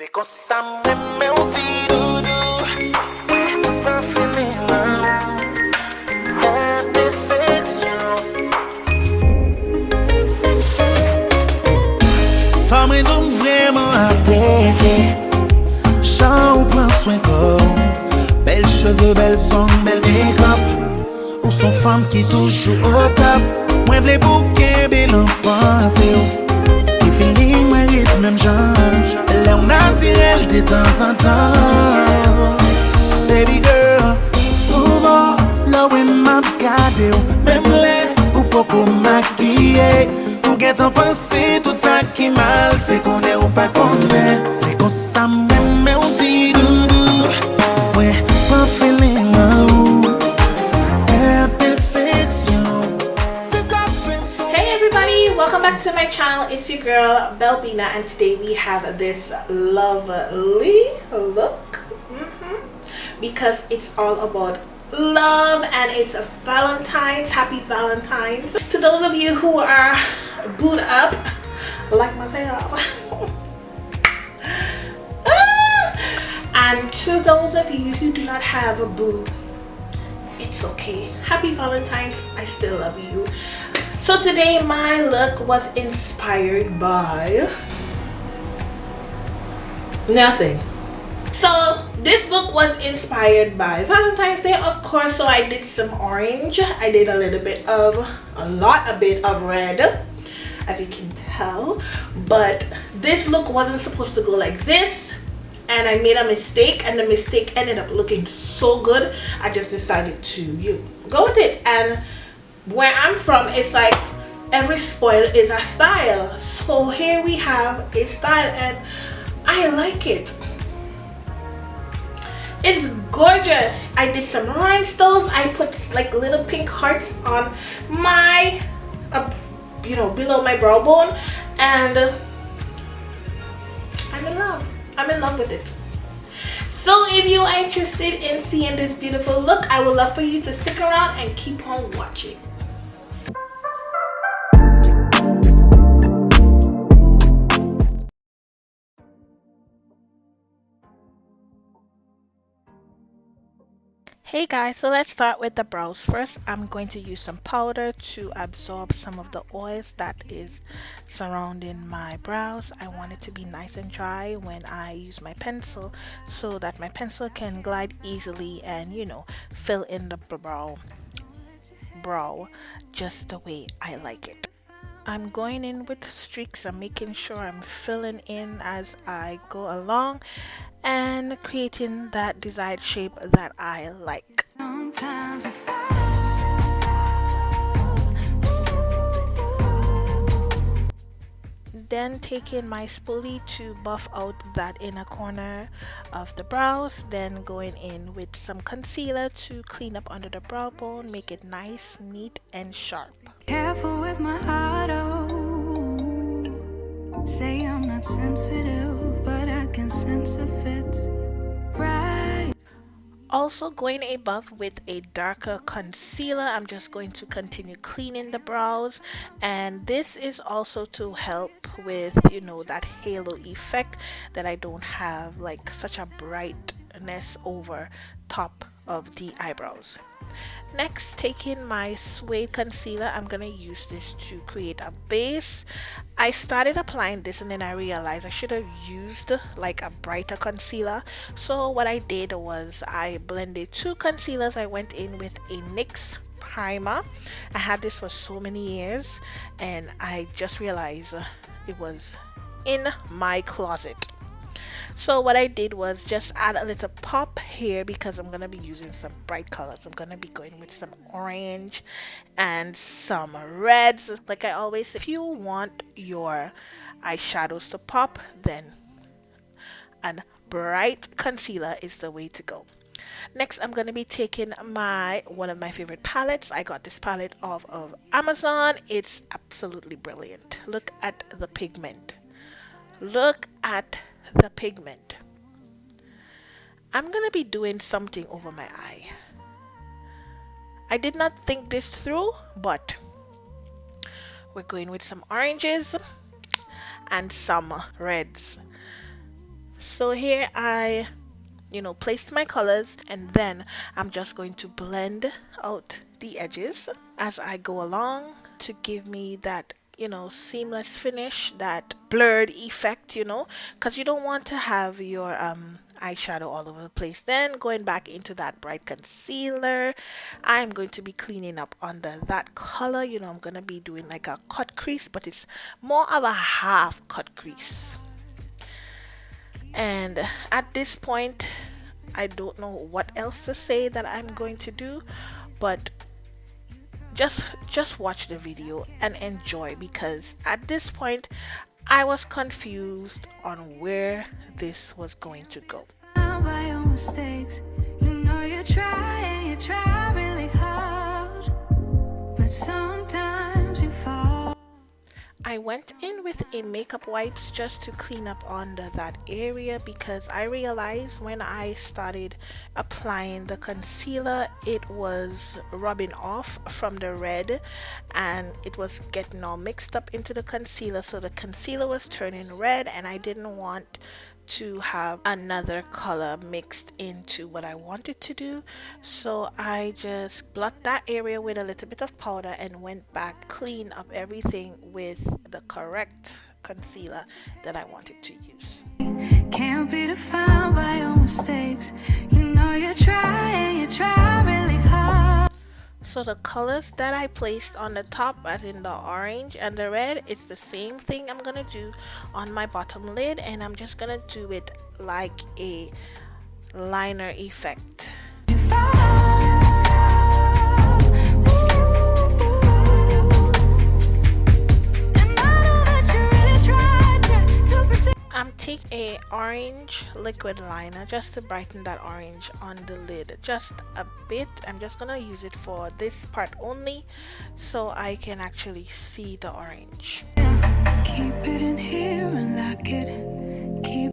C'est comme ça même on dit doudou. Pas feeling la perfection. Femme et d'homme vraiment apaisé. Jean prend soin comme belles cheveux, belles sons, belle make-up. On sont femmes qui toujours au top. Moi v'lais bouquet, belle en pensée. Qui feeling, moi rythme même genre. Là on a tiré de temps en temps. Baby girl, souvent là où m'a gardé. Même les ou beaucoup maquillé. Ou get en pensée tout ça qui mal. C'est qu'on est ou pas qu'on est. C'est qu'on ça même mais on dit doudou. Ouais, pas feeling là où perfection. Hey everybody, welcome back to my channel. It's your girl Belbina, and today we have this lovely look because it's all about love and it's Valentine's. Happy Valentine's to those of you who are booed up like myself. And to those of you who do not have a boo, it's okay. Happy Valentine's. I still love you. So today my look was inspired by nothing. So this look was inspired by Valentine's Day, of course. So I did some orange. I did a bit of red, as you can tell. But this look wasn't supposed to go like this. And I made a mistake, and the mistake ended up looking so good. I just decided to go with it. And where I'm from, it's like every spoil is a style. So here we have a style, and I like it. It's gorgeous. I did some rhinestones. I put like little pink hearts on my, below my brow bone, and I'm in love. I'm in love with it. So if you are interested in seeing this beautiful look, I would love for you to stick around and keep on watching. Hey guys, so let's start with the brows. First, I'm going to use some powder to absorb some of the oils that is surrounding my brows. I want it to be nice and dry when I use my pencil so that my pencil can glide easily and fill in the brow just the way I like it. I'm going in with streaks. I'm making sure I'm filling in as I go along and creating that desired shape that I like. Then taking my spoolie to buff out that inner corner of the brows, then going in with some concealer to clean up under the brow bone, make it nice, neat and sharp. Careful with my heart, oh. Say I'm not sensitive, but I can sense if it's right. Also going above with a darker concealer, I'm just going to continue cleaning the brows, and this is also to help with that halo effect, that I don't have like such a brightness over top of the eyebrows. Next, taking my suede concealer, I'm gonna use this to create a base. I started applying this and then I realized I should have used like a brighter concealer. So what I did was I blended two concealers. I went in with a NYX primer. I had this for so many years and I just realized it was in my closet. So what I did was just add a little pop here because I'm going to be using some bright colors. I'm going to be going with some orange and some reds. Like I always say, if you want your eyeshadows to pop, then a bright concealer is the way to go. Next, I'm going to be taking one of my favorite palettes. I got this palette off of Amazon. It's absolutely brilliant. Look at the pigment. Look at the pigment. I'm gonna be doing something over my eye. I did not think this through, but we're going with some oranges and some reds. So here I placed my colors, and then I'm just going to blend out the edges as I go along to give me that seamless finish, that blurred effect, because you don't want to have your eyeshadow all over the place. Then going back into that bright concealer, I'm going to be cleaning up under that color. I'm going to be doing like a cut crease, but it's more of a half cut crease. And at this point, I don't know what else to say that I'm going to do, but just watch the video and enjoy, because at this point I was confused on where this was going to go. By your mistakes, you try really hard, but sometimes you fall. I went in with a makeup wipes just to clean up under that area, because I realized when I started applying the concealer, it was rubbing off from the red and it was getting all mixed up into the concealer. So the concealer was turning red, and I didn't want to have another color mixed into what I wanted to do. So I just blot that area with a little bit of powder and went back, clean up everything with the correct concealer that I wanted to use. Can't be defined by your mistakes. You try really hard. So the colors that I placed on the top, as in the orange and the red, it's the same thing I'm gonna do on my bottom lid, and I'm just gonna do it like a liner effect. I'm taking a orange liquid liner just to brighten that orange on the lid just a bit. I'm just gonna use it for this part only so I can actually see the orange. Keep it in here and lock it.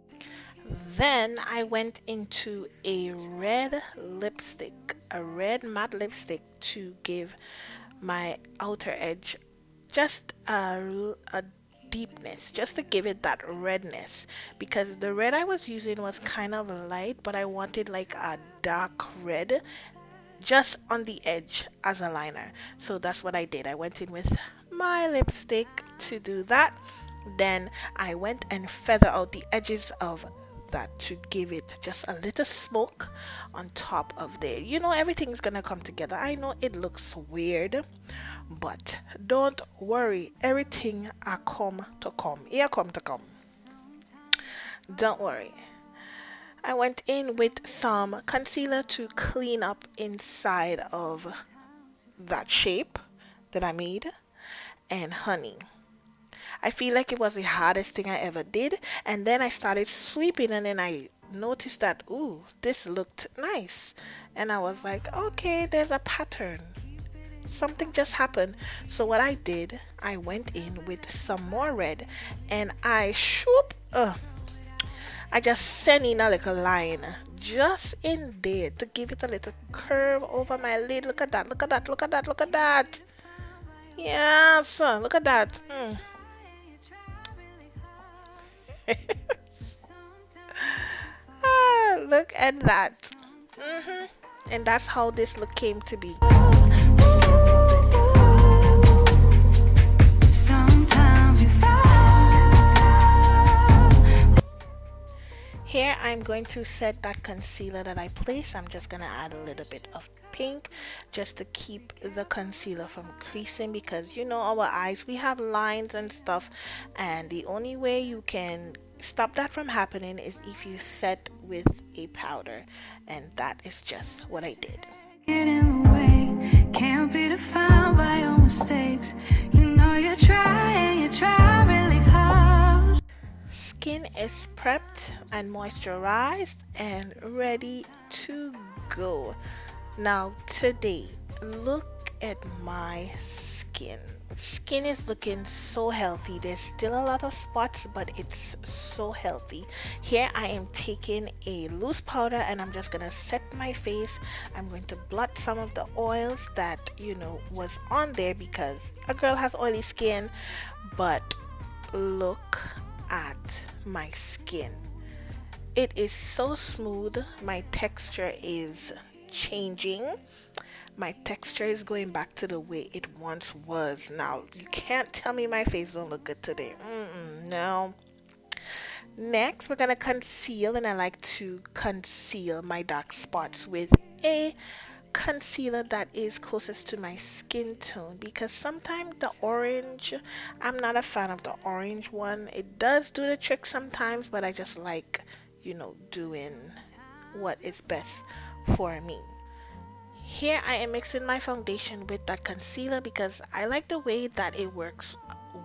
Then I went into a red lipstick, a red matte lipstick, to give my outer edge just a deepness, just to give it that redness, because the red I was using was kind of light, but I wanted like a dark red just on the edge as a liner. So that's what I did. I went in with my lipstick to do that. Then I went and feather out the edges of that to give it just a little smoke on top of there. Everything's gonna come together. I know it looks weird, but don't worry, everything I come to come. Here come to come. Don't worry. I went in with some concealer to clean up inside of that shape that I made, and honey, I feel like it was the hardest thing I ever did. And then I started sweeping, and then I noticed that, ooh, this looked nice. And I was like, okay, there's a pattern. Something just happened. So what I did, I went in with some more red, and I just sent in a little line just in there to give it a little curve over my lid. Look at that, look at that, look at that, look at that. Yes, look at that. Look at that. And that's how this look came to be. Sometimes you fall. Here I'm going to set that concealer that I placed. I'm just gonna add a little bit of pink just to keep the concealer from creasing, because our eyes, we have lines and stuff, and the only way you can stop that from happening is if you set with a powder, and that is just what I did. Get in the way, can't be defined by your mistakes. You try really hard. Skin is prepped and moisturized and ready to go. Now today, look at my skin. Skin is looking so healthy. There's still a lot of spots, but it's so healthy. Here I am taking a loose powder, and I'm just gonna set my face. I'm going to blot some of the oils that was on there, because a girl has oily skin. But look at my skin. It is so smooth. My texture is changing. My texture is going back to the way it once was. Now, you can't tell me my face don't look good today. No. Next, we're gonna conceal, and I like to conceal my dark spots with a concealer that is closest to my skin tone, because sometimes the orange, I'm not a fan of the orange one. It does do the trick sometimes, but I just like, doing what is best for me. Here I am mixing my foundation with that concealer because I like the way that it works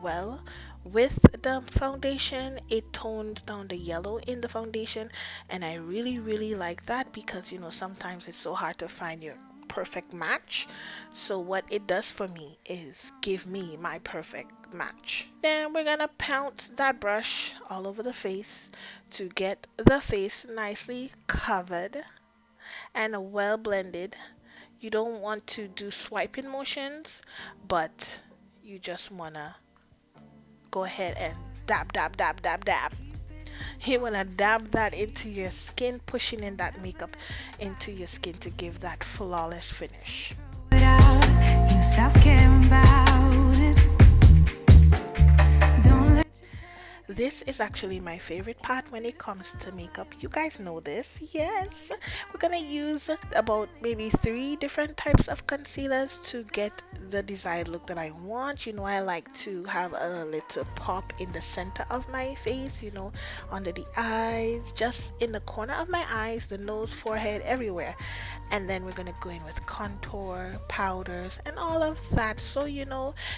well with the foundation. It tones down the yellow in the foundation, and I really like that because sometimes it's so hard to find your perfect match. So what it does for me is give me my perfect match. Then we're gonna pounce that brush all over the face to get the face nicely covered and well blended. You don't want to do swiping motions, but you just wanna go ahead and dab. You wanna dab that into your skin, pushing in that makeup into your skin to give that flawless finish. You stop caring about it. Don't let This is actually my favorite part when it comes to makeup. You guys know this. Yes, we're gonna use about maybe 3 different types of concealers to get the desired look that I want. I like to have a little pop in the center of my face, under the eyes, just in the corner of my eyes, the nose, forehead, everywhere. And then we're gonna go in with contour, powders, and all of that. So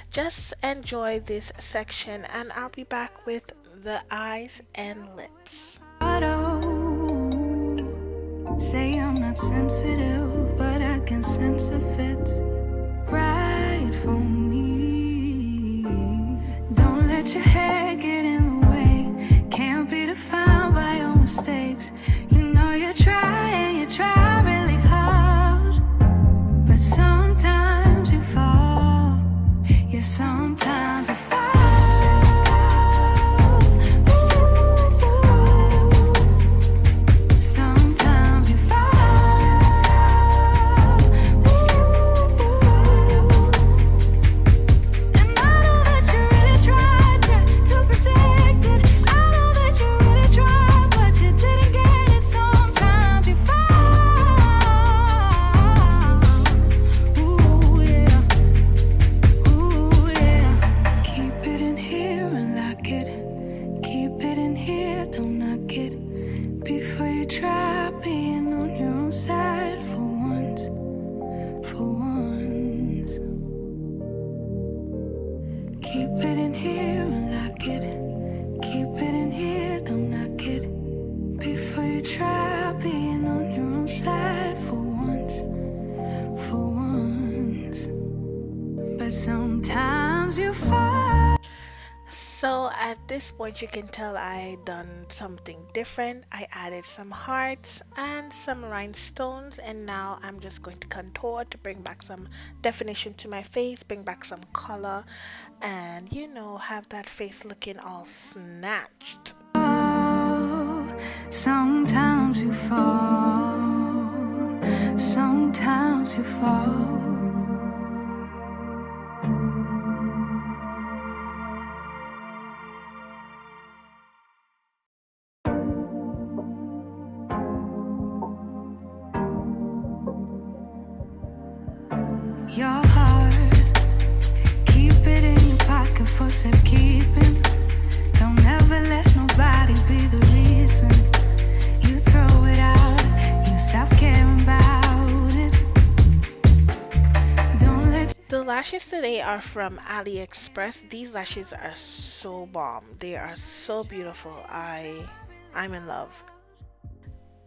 just enjoy this section, and I'll be back with the eyes and lips. say I'm not sensitive, but I can sense if it's right for me. Don't let your hair get in the way. Can't be defined by your mistakes. You're trying really hard, but sometimes you fall. Yeah, sometimes you fall. So at this point you can tell I done something different. I added some hearts and some rhinestones, and now I'm just going to contour to bring back some definition to my face, bring back some color, and have that face looking all snatched. Sometimes you fall, sometimes you fall. Your heart, keep it in your pocket for safekeeping. Don't ever let nobody be the reason you throw it out. You stop caring about it. Don't let The lashes today are from AliExpress. These lashes are so bomb. They are so beautiful. I'm in love.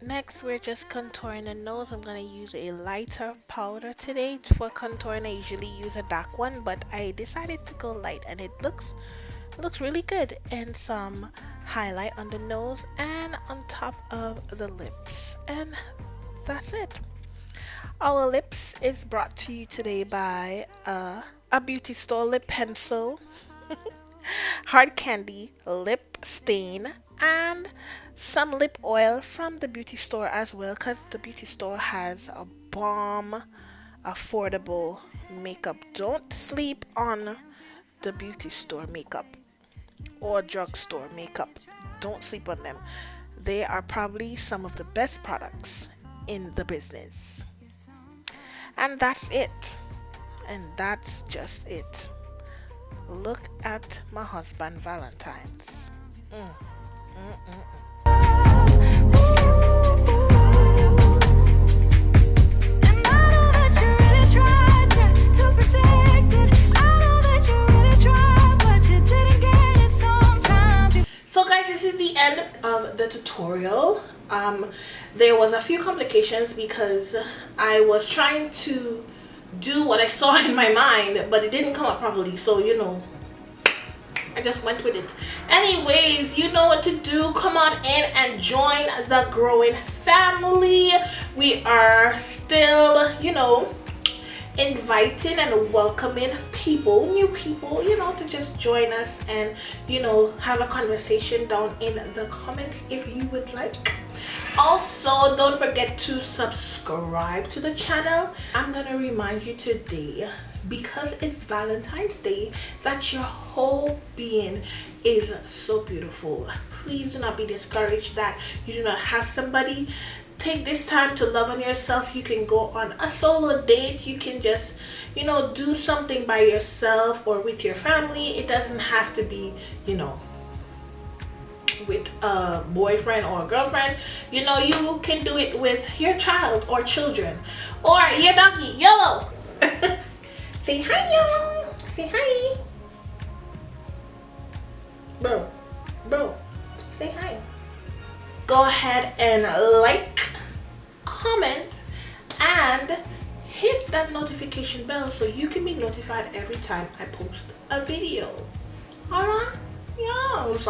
Next, we're just contouring the nose. I'm going to use a lighter powder today. For contouring, I usually use a dark one, but I decided to go light, and it looks really good. And some highlight on the nose and on top of the lips. And that's it. Our lips is brought to you today by a beauty store lip pencil, hard candy, lip stain, and some lip oil from the beauty store as well, because the beauty store has a bomb affordable makeup. Don't sleep on the beauty store makeup or drugstore makeup. Don't sleep on them. They are probably some of the best products in the business. And that's it. And that's just it. Look at my husband Valentine's. So guys, this is the end of the tutorial. There was a few complications because I was trying to do what I saw in my mind, but it didn't come out properly, so you know, I just went with it. Anyways, you know what to do. Come on in and join the growing family. We are still, you know, inviting and welcoming people, new people, you know, to just join us and, you know, have a conversation down in the comments if you would like. Also, don't forget to subscribe to the channel. I'm gonna remind you today, because it's Valentine's Day, that your whole being is so beautiful. Please do not be discouraged that you do not have somebody. Take this time to love on yourself. You can go on a solo date. You can just, you know, do something by yourself or with your family. It doesn't have to be, you know, with a boyfriend or a girlfriend. You know, you can do it with your child or children or your doggy, Yellow. Say hi, Yellow. Say hi. Bro, say hi. Go ahead and like, comment, and hit that notification bell so you can be notified every time I post a video. Alright? Yes.